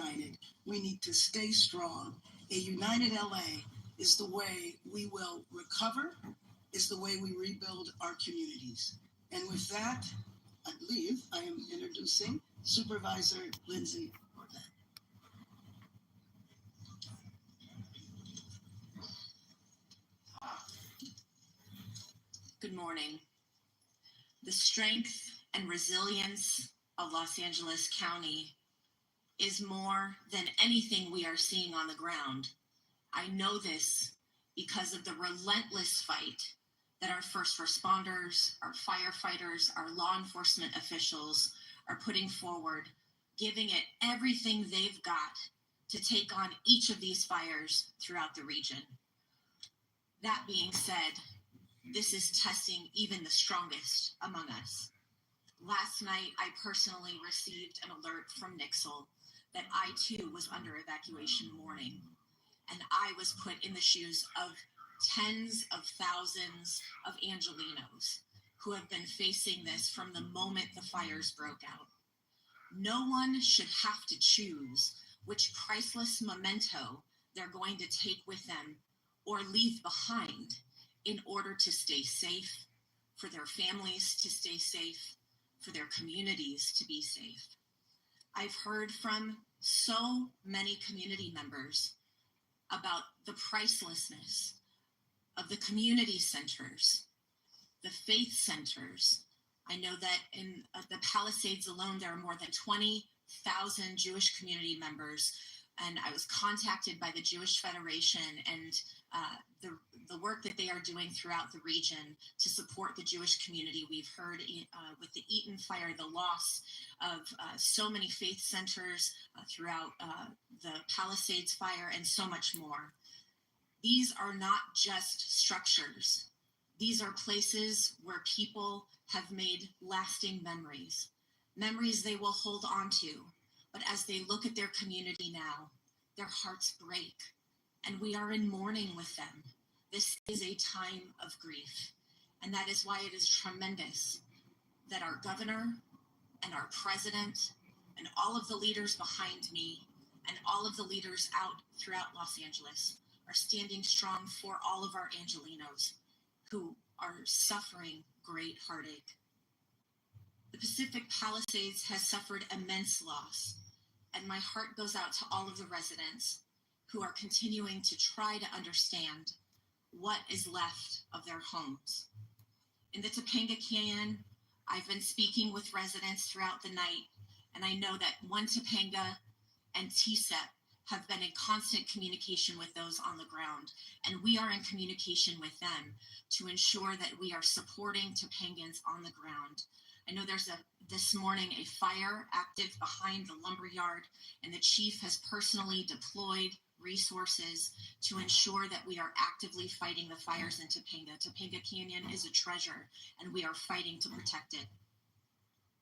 united. We need to stay strong. A united LA is the way we will recover, is the way we rebuild our communities. And with that, I believe I am introducing Supervisor Lindsay Orland. Good morning. The strength and resilience of Los Angeles County is more than anything we are seeing on the ground. I know this because of the relentless fight that our first responders, our firefighters, our law enforcement officials are putting forward, giving it everything they've got to take on each of these fires throughout the region. That being said, this is testing even the strongest among us. Last night, I personally received an alert from Nixle that I too was under evacuation warning, and I was put in the shoes of tens of thousands of Angelenos who have been facing this from the moment the fires broke out. No one should have to choose which priceless memento they're going to take with them or leave behind in order to stay safe, for their families to stay safe, for their communities to be safe. I've heard from so many community members about the pricelessness of the community centers, the faith centers. I know that in the Palisades alone, there are more than 20,000 Jewish community members, and I was contacted by the Jewish Federation and the work that they are doing throughout the region to support the Jewish community. We've heard with the Eaton fire, the loss of so many faith centers throughout the Palisades fire and so much more. These are not just structures. These are places where people have made lasting memories, memories they will hold on to. But as they look at their community now, their hearts break, and we are in mourning with them. This is a time of grief, and that is why it is tremendous that our governor and our president and all of the leaders behind me and all of the leaders out throughout Los Angeles are standing strong for all of our Angelenos who are suffering great heartache. The Pacific Palisades has suffered immense loss, and my heart goes out to all of the residents who are continuing to try to understand what is left of their homes. In the Topanga Canyon, I've been speaking with residents throughout the night, and I know that One Topanga and TSEP have been in constant communication with those on the ground, and we are in communication with them to ensure that we are supporting Topangans on the ground. I know there's this morning a fire active behind the lumber yard, and the chief has personally deployed resources to ensure that we are actively fighting the fires in Topanga. Topanga Canyon is a treasure, and we are fighting to protect it.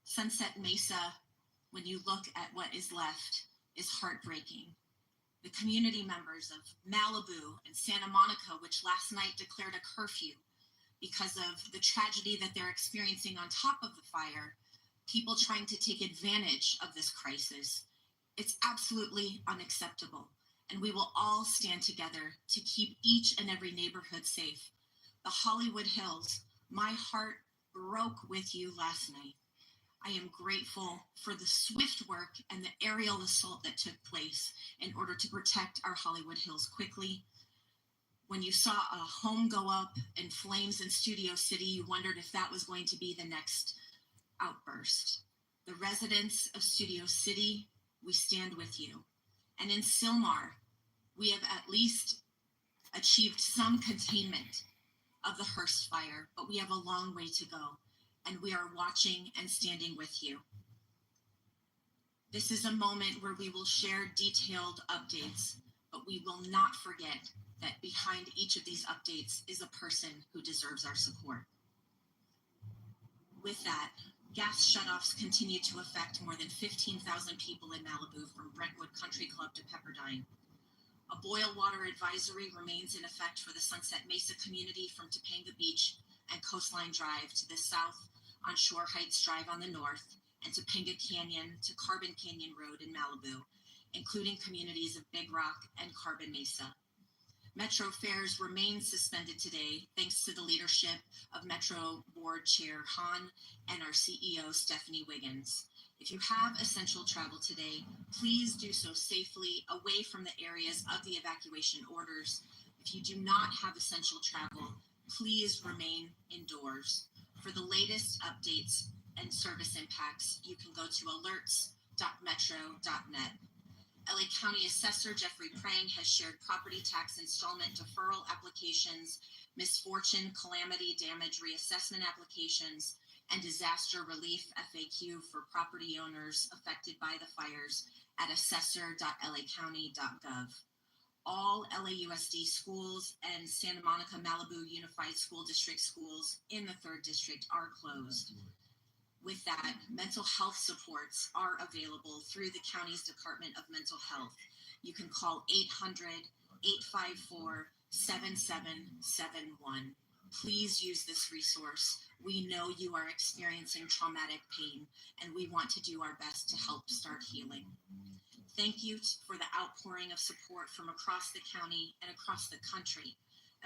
Sunset Mesa, when you look at what is left, is heartbreaking. The community members of Malibu and Santa Monica, which last night declared a curfew because of the tragedy that they're experiencing on top of the fire, people trying to take advantage of this crisis. It's absolutely unacceptable, and we will all stand together to keep each and every neighborhood safe. The Hollywood Hills, my heart broke with you last night. I am grateful for the swift work and the aerial assault that took place in order to protect our Hollywood Hills quickly. When you saw a home go up in flames in Studio City, you wondered if that was going to be the next outburst. The residents of Studio City, we stand with you. And in Sylmar, we have at least achieved some containment of the Hearst fire, but we have a long way to go, and we are watching and standing with you. This is a moment where we will share detailed updates, but we will not forget that behind each of these updates is a person who deserves our support. With that, gas shutoffs continue to affect more than 15,000 people in Malibu from Brentwood Country Club to Pepperdine. A boil water advisory remains in effect for the Sunset Mesa community from Topanga Beach and Coastline Drive to the south on Shore Heights Drive on the north, and Topanga Canyon to Carbon Canyon Road in Malibu. including communities of Big Rock and Carbon Mesa. Metro fares remain suspended today thanks to the leadership of Metro Board Chair Han and our CEO Stephanie Wiggins. If you have essential travel today, please do so safely away from the areas of the evacuation orders. If you do not have essential travel, please remain indoors. For the latest updates and service impacts, you can go to alerts.metro.net. LA County Assessor Jeffrey Prang has shared property tax installment deferral applications, misfortune, calamity, damage reassessment applications, and disaster relief FAQ for property owners affected by the fires at assessor.lacounty.gov. All LAUSD schools and Santa Monica Malibu Unified School District schools in the 3rd District are closed. With that, mental health supports are available through the county's Department of Mental Health. You can call 800-854-7771. Please use this resource. We know you are experiencing traumatic pain, and we want to do our best to help start healing. Thank you for the outpouring of support from across the county and across the country.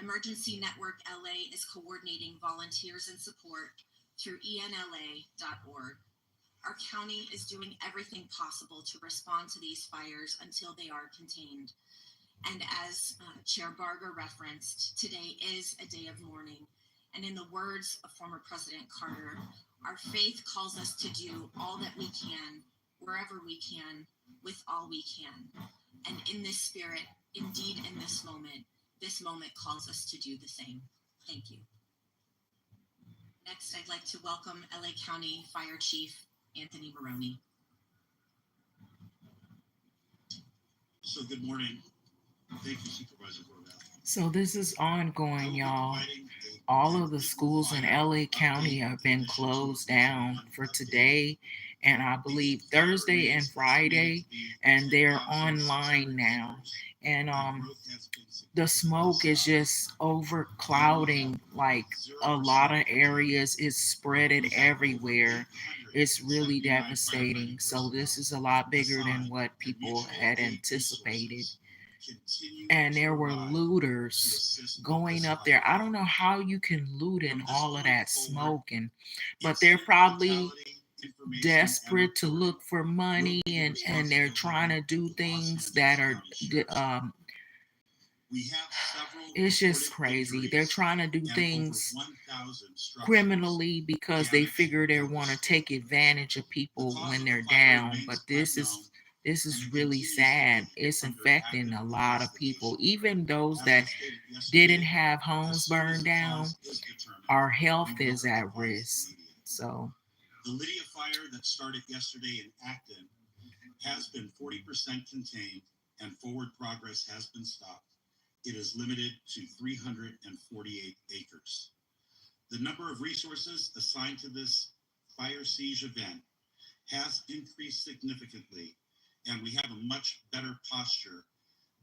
Emergency Network LA is coordinating volunteers and support through enla.org. Our county is doing everything possible to respond to these fires until they are contained. And as Chair Barger referenced, today is a day of mourning. And in the words of former President Carter, our faith calls us to do all that we can, wherever we can, with all we can. And in this spirit, indeed in this moment calls us to do the same. Thank you. Next, I'd like to welcome LA County Fire Chief Anthony Maroney. So good morning. Thank you, Supervisor Borrell. So this is ongoing, y'all. All of the schools in LA County have been closed down for today and I believe Thursday and Friday, and they're online now. And the smoke is just overclouding like a lot of areas. It's spread it everywhere. It's really devastating. So this is a lot bigger than what people had anticipated. And there were looters going up there. I don't know how you can loot in all of that smoke, but they're probably desperate to look for money, and they're trying to do things that are it's just crazy. They're trying to do things criminally because they figure they want to take advantage of people when they're down. But this is really sad. It's affecting a lot of people, even those that didn't have homes burned down. Our health is at risk. So the Lydia fire that started yesterday in Acton has been 40% contained and forward progress has been stopped. It is limited to 348 acres. The number of resources assigned to this fire siege event has increased significantly, and we have a much better posture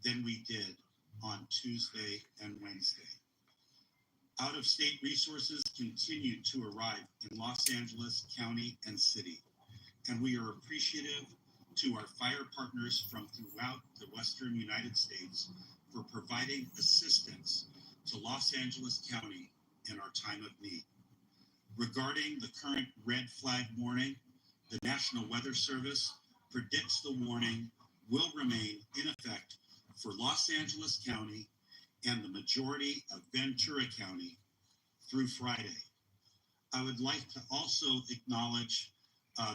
than we did on Tuesday and Wednesday. Out-of-state resources continue to arrive in Los Angeles County and City, and we are appreciative to our fire partners from throughout the Western United States for providing assistance to Los Angeles County in our time of need. Regarding the current red flag warning, the National Weather Service predicts the warning will remain in effect for Los Angeles County and the majority of Ventura County through Friday. I would like to also acknowledge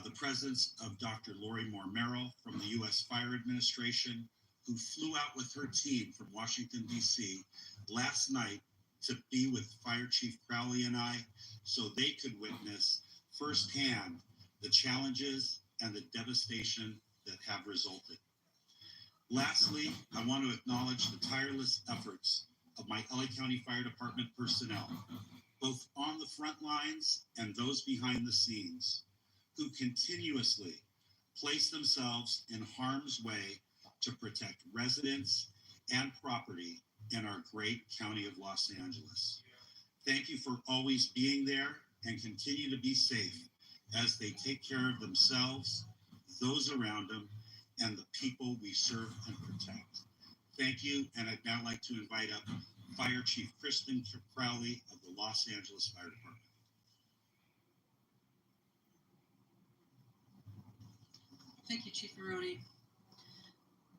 the presence of Dr. Lori Moore Merrill from the U.S. Fire Administration, who flew out with her team from Washington, D.C. last night to be with Fire Chief Crowley and I, so they could witness firsthand the challenges and the devastation that have resulted. Lastly, I want to acknowledge the tireless efforts of my LA County Fire Department personnel, both on the front lines and those behind the scenes, who continuously place themselves in harm's way to protect residents and property in our great county of Los Angeles. Thank you for always being there, and continue to be safe as they take care of themselves, those around them, and the people we serve and protect. Thank you, and I'd now like to invite up Fire Chief Kristen Crowley of the Los Angeles Fire Department. Thank you, Chief Maroney.